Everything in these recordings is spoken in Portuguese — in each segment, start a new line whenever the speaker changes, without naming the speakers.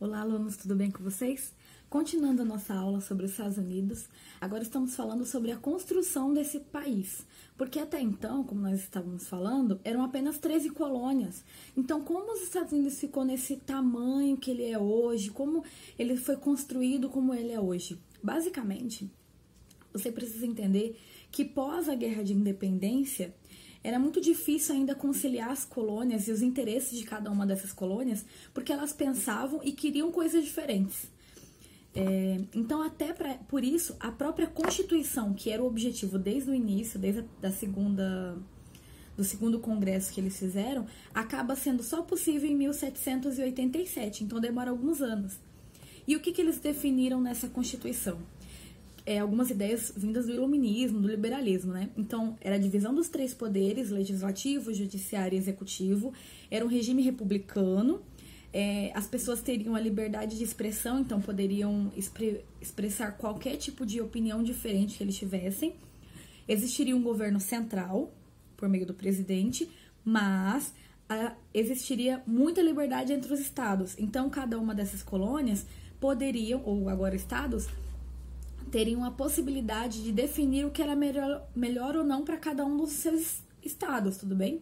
Olá, alunos, tudo bem com vocês? Continuando a nossa aula sobre os Estados Unidos, agora estamos falando sobre a construção desse país, porque até então, como nós estávamos falando, eram apenas 13 colônias. Então, como os Estados Unidos ficou nesse tamanho que ele é hoje, como ele foi construído como ele é hoje? Basicamente, você precisa entender que pós a Guerra de Independência, era muito difícil ainda conciliar as colônias e os interesses de cada uma dessas colônias, porque elas pensavam e queriam coisas diferentes. Então, por isso, a própria Constituição, que era o objetivo desde o início, desde do segundo congresso que eles fizeram, acaba sendo só possível em 1787, então demora alguns anos. E o que eles definiram nessa Constituição? Algumas ideias vindas do iluminismo, do liberalismo, né? Então, era a divisão dos três poderes, legislativo, judiciário e executivo, era um regime republicano, as pessoas teriam a liberdade de expressão, então poderiam expressar qualquer tipo de opinião diferente que eles tivessem, existiria um governo central, por meio do presidente, mas existiria muita liberdade entre os estados, então cada uma dessas colônias poderiam, ou agora estados, teriam a possibilidade de definir o que era melhor ou não para cada um dos seus estados, tudo bem?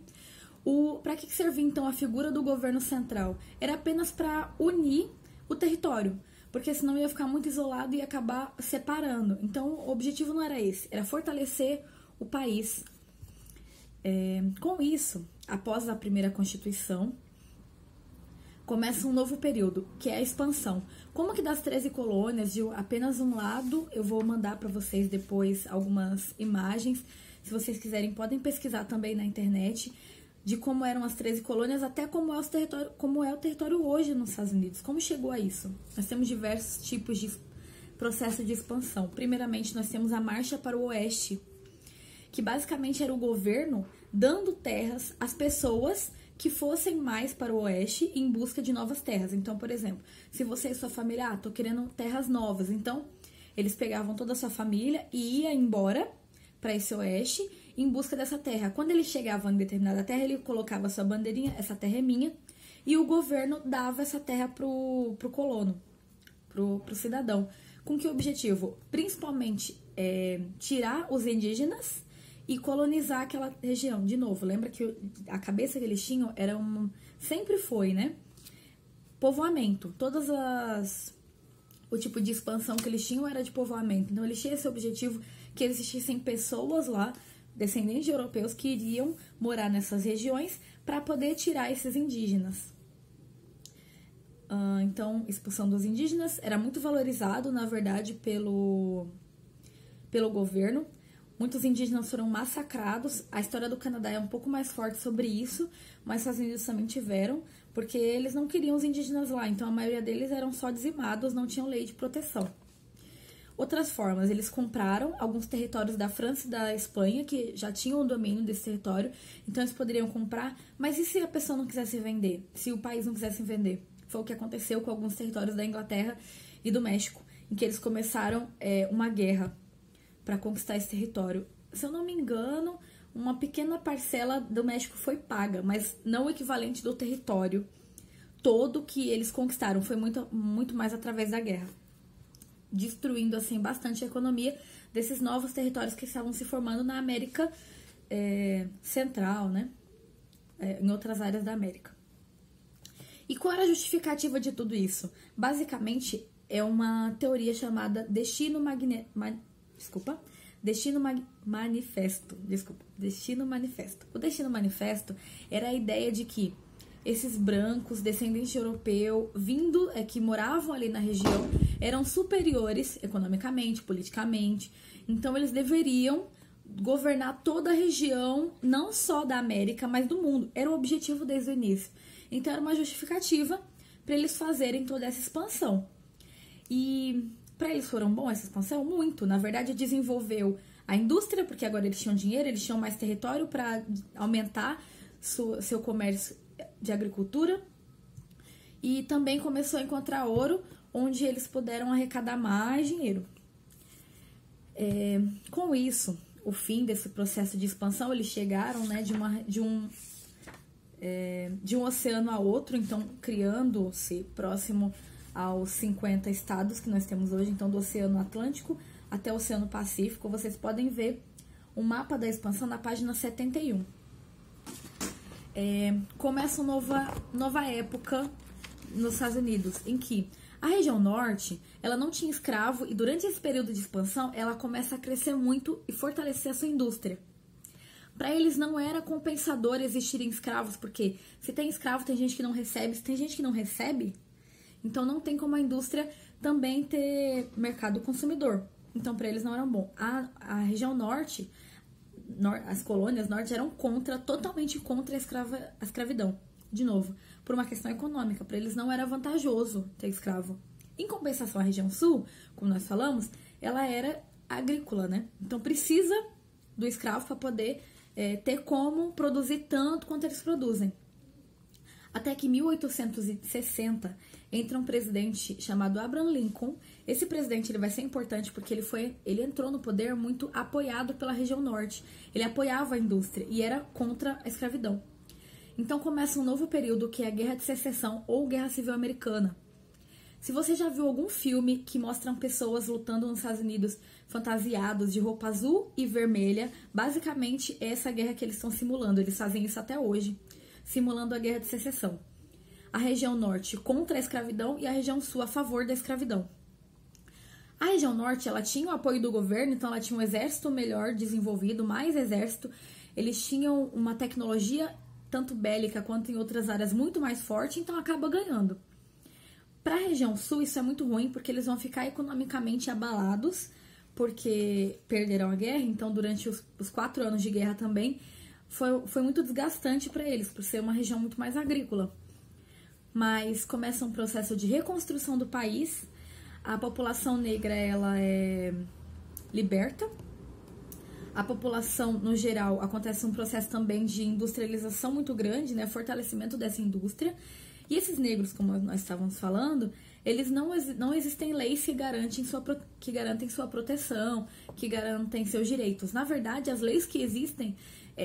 Para que servia então a figura do governo central? Era apenas para unir o território, porque senão ia ficar muito isolado e ia acabar separando. Então o objetivo não era esse, era fortalecer o país. Com isso, após a primeira Constituição, começa um novo período, que é a expansão. Como que das 13 colônias, de apenas um lado, eu vou mandar para vocês depois algumas imagens. Se vocês quiserem, podem pesquisar também na internet de como eram as 13 colônias, até como é o território hoje nos Estados Unidos. Como chegou a isso? Nós temos diversos tipos de processo de expansão. Primeiramente, nós temos a Marcha para o Oeste, que basicamente era o governo dando terras às pessoas que fossem mais para o oeste em busca de novas terras. Então, por exemplo, se você e sua família, tô querendo terras novas, então eles pegavam toda a sua família e ia embora para esse oeste em busca dessa terra. Quando eles chegavam em determinada terra, ele colocava sua bandeirinha, essa terra é minha, e o governo dava essa terra pro colono, pro cidadão. Com que objetivo? Principalmente tirar os indígenas e colonizar aquela região. De novo, lembra que a cabeça que eles tinham sempre foi, né? Povoamento. O tipo de expansão que eles tinham era de povoamento. Então, eles tinham esse objetivo que existissem pessoas lá, descendentes de europeus, que iriam morar nessas regiões para poder tirar esses indígenas. Então, expulsão dos indígenas era muito valorizado, na verdade, pelo governo. Muitos indígenas foram massacrados. A história do Canadá é um pouco mais forte sobre isso, mas os Estados Unidos também tiveram, porque eles não queriam os indígenas lá, então a maioria deles eram só dizimados, não tinham lei de proteção. Outras formas, eles compraram alguns territórios da França e da Espanha, que já tinham o domínio desse território, então eles poderiam comprar, mas e se a pessoa não quisesse vender? Se o país não quisesse vender? Foi o que aconteceu com alguns territórios da Inglaterra e do México, em que eles começaram uma guerra para conquistar esse território. Se eu não me engano, uma pequena parcela do México foi paga, mas não o equivalente do território todo que eles conquistaram. Foi muito, muito mais através da guerra, destruindo assim bastante a economia desses novos territórios que estavam se formando na América Central, né? Em outras áreas da América. E qual era a justificativa de tudo isso? Basicamente, é uma teoria chamada Destino Manifesto. O Destino Manifesto era a ideia de que esses brancos, descendentes de europeu, que moravam ali na região, eram superiores economicamente, politicamente. Então, eles deveriam governar toda a região, não só da América, mas do mundo. Era o objetivo desde o início. Então, era uma justificativa para eles fazerem toda essa expansão. E para eles foram bom essa expansão? Muito. Na verdade, desenvolveu a indústria, porque agora eles tinham dinheiro, eles tinham mais território para aumentar seu comércio de agricultura. E também começou a encontrar ouro, onde eles puderam arrecadar mais dinheiro. Com isso, o fim desse processo de expansão, eles chegaram, né, de um oceano a outro, então criando-se próximo aos 50 estados que nós temos hoje, então do Oceano Atlântico até o Oceano Pacífico. Vocês podem ver o mapa da expansão na página 71. Começa uma nova época nos Estados Unidos, em que a região norte, ela não tinha escravo e durante esse período de expansão, ela começa a crescer muito e fortalecer a sua indústria. Para eles não era compensador existirem escravos, porque se tem escravo, tem gente que não recebe, se tem gente que não recebe, então não tem como a indústria também ter mercado consumidor. Então para eles não era bom. A região norte, as colônias norte eram totalmente contra a escravidão. De novo, por uma questão econômica, para eles não era vantajoso ter escravo. Em compensação, a região sul, como nós falamos, ela era agrícola, né? Então precisa do escravo para poder ter como produzir tanto quanto eles produzem. Até que em 1860 entra um presidente chamado Abraham Lincoln. Esse presidente ele vai ser importante porque ele entrou no poder muito apoiado pela região norte. Ele apoiava a indústria e era contra a escravidão. Então começa um novo período que é a Guerra de Secessão ou Guerra Civil Americana. Se você já viu algum filme que mostram pessoas lutando nos Estados Unidos fantasiados de roupa azul e vermelha, basicamente é essa guerra que eles estão simulando. Eles fazem isso até hoje, simulando a Guerra de Secessão. A região norte contra a escravidão e a região sul a favor da escravidão. A região norte, ela tinha o apoio do governo, então ela tinha um exército melhor desenvolvido, mais exército. Eles tinham uma tecnologia tanto bélica quanto em outras áreas muito mais forte, então acaba ganhando. Para a região sul, isso é muito ruim, porque eles vão ficar economicamente abalados, porque perderam a guerra, então durante os 4 anos de guerra também, foi muito desgastante para eles, por ser uma região muito mais agrícola. Mas começa um processo de reconstrução do país, a população negra ela é liberta, a população, no geral, acontece um processo também de industrialização muito grande, né? Fortalecimento dessa indústria. E esses negros, como nós estávamos falando, eles não existem leis que garantem sua proteção, que garantem seus direitos. Na verdade, as leis que existem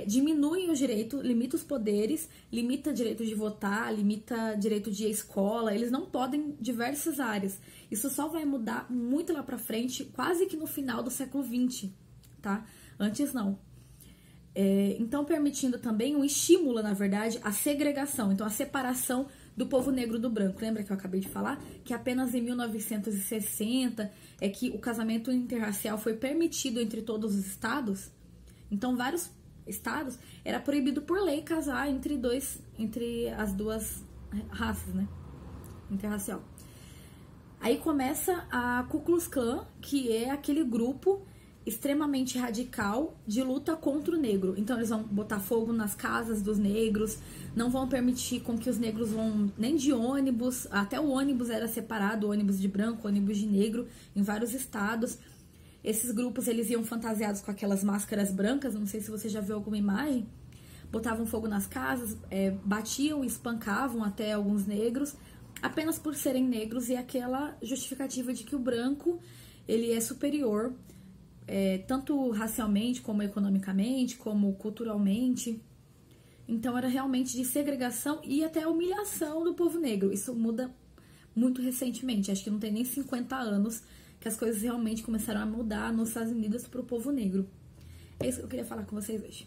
diminuem os direitos, limitam os poderes, limita direito de votar, limita direito de ir à escola. Eles não podem diversas áreas. Isso só vai mudar muito lá pra frente, quase que no final do século XX, tá? Antes não. Então, permitindo também um estímulo, na verdade, à segregação. Então, a separação do povo negro do branco. Lembra que eu acabei de falar? Que apenas em 1960 é que o casamento interracial foi permitido entre todos os estados. Então, vários estados era proibido por lei casar entre as duas raças, né? Interracial. Aí começa a Ku Klux Klan, que é aquele grupo extremamente radical de luta contra o negro. Então eles vão botar fogo nas casas dos negros, não vão permitir com que os negros vão nem de ônibus, até o ônibus era separado, ônibus de branco, ônibus de negro, em vários estados. Esses grupos eles iam fantasiados com aquelas máscaras brancas, não sei se você já viu alguma imagem, botavam fogo nas casas, batiam e espancavam até alguns negros, apenas por serem negros, e aquela justificativa de que o branco ele é superior, tanto racialmente, como economicamente, como culturalmente. Então era realmente de segregação e até humilhação do povo negro. Isso muda muito recentemente, acho que não tem nem 50 anos que as coisas realmente começaram a mudar nos Estados Unidos para o povo negro. É isso que eu queria falar com vocês hoje.